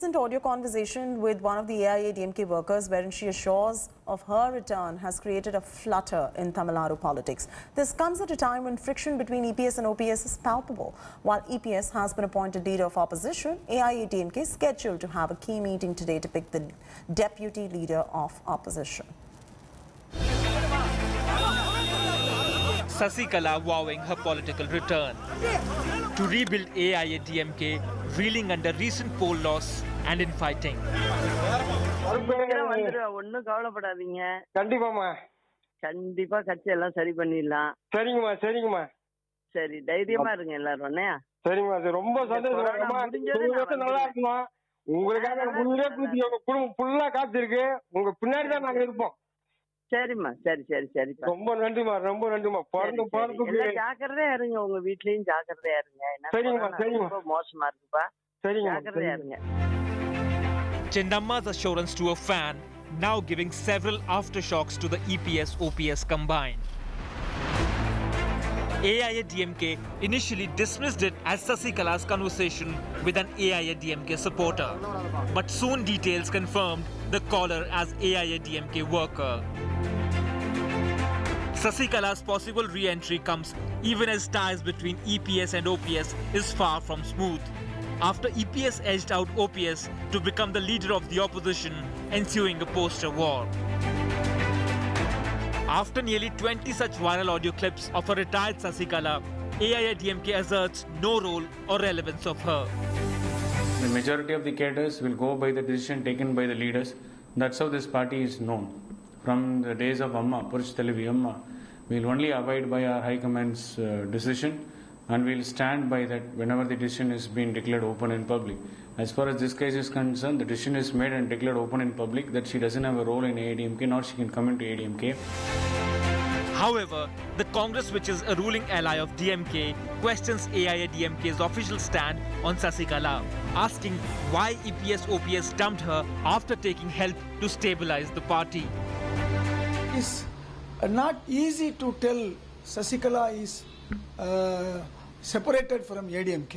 Recent audio conversation with one of the AIADMK workers wherein she assures of her return has created a flutter in Tamil Nadu politics. This comes at a time when friction between EPS and OPS is palpable. While EPS has been appointed leader of opposition, AIADMK is scheduled to have a key meeting today to pick the deputy leader of opposition. Sasikala vowing her political return. To rebuild AIADMK, reeling under recent poll loss and infighting. ஒன்னும் கவலைப்படாதீங்க. கண்டிப்பாமா. கண்டிப்பா கட்சி எல்லாம் சரி பண்ணிடலாம். சரிங்கம்மா சரிங்கம்மா. சரி தைரியமா இருங்க எல்லாரும் அண்ணா. சரிங்கம்மா அது ரொம்ப சந்தோஷமா நல்லா இருக்கணும். உங்களுக்காக முன்னே கூட்டி குடும்பம் ஃபுல்லா காத்திருக்கு. உங்க பின்னாடி தான் நாங்க இருப்போம். சரிம்மா சரி சரி சரி. ரொம்ப நன்றிமா ரொம்ப நன்றிமா. பிறந்து ஜாக்கிரதையா இருங்க, உங்க வீட்லயும் ஜாக்கிரதையா இருங்க. சரிங்கம்மா சரிங்கம்மா. ரொம்ப மோசமா இருக்குப்பா. சரிங்கம்மா ஜாக்கிரதையா இருங்க. Chindamma's assurance to a fan now giving several aftershocks to the EPS-OPS combined. AIADMK initially dismissed it as Sasikala's conversation with an AIADMK supporter, but soon details confirmed the caller as AIADMK worker. Sasikala's possible re-entry comes even as ties between EPS and OPS is far from smooth, after EPS edged out OPS to become the leader of the opposition, ensuing a poster war. After nearly 20 such viral audio clips of a retired Sasikala, AIADMK asserts no role or relevance of her. The majority of the cadres will go by the decision taken by the leaders. That's how this party is known. From the days of Amma, Purush Televi Amma, we will only abide by our High Command's decision, and we will stand by that whenever the decision is being declared open in public. As far as this case is concerned, the decision is made and declared open in public that she doesn't have a role in AIADMK, nor she can come into AIADMK. However, the Congress, which is a ruling ally of DMK, questions AIADMK's official stand on Sasikala, asking why EPS-OPS dumped her after taking help to stabilize the party. It's not easy to tell Sasikala is separated from ADMK.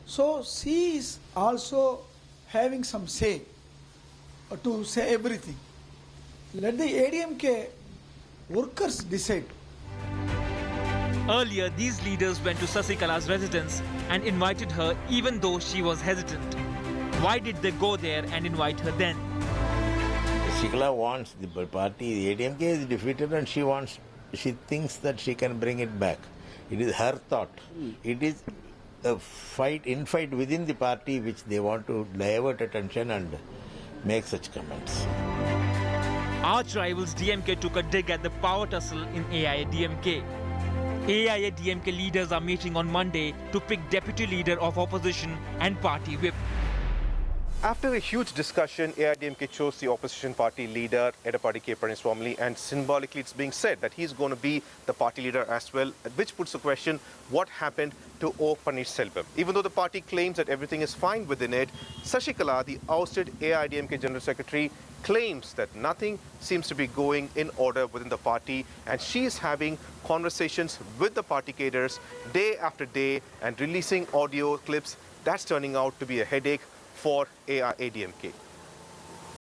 So she is also having some say to say everything. Let the ADMK workers decide. Earlier, these leaders went to Sasikala's residence and invited her even though she was hesitant. Why did they go there and invite her then? Sasikala wants the party, the ADMK is defeated, and she thinks that she can bring it back. It is her thought. It is a infight within the party which they want to divert attention and make such comments. Arch rivals DMK took a dig at the power tussle in AIADMK. AIADMK leaders are meeting on Monday to pick deputy leader of opposition and party whip. After a huge discussion, AIADMK chose the opposition party leader, Edappadi K. Palaniswamy, and symbolically it's being said that he's going to be the party leader as well, which puts the question, what happened to O. Pannirselvam? Even though the party claims that everything is fine within it, Sasikala, the ousted AIADMK General Secretary, claims that nothing seems to be going in order within the party, and she is having conversations with the party cadres day after day and releasing audio clips. That's turning out to be a headache for AIADMK.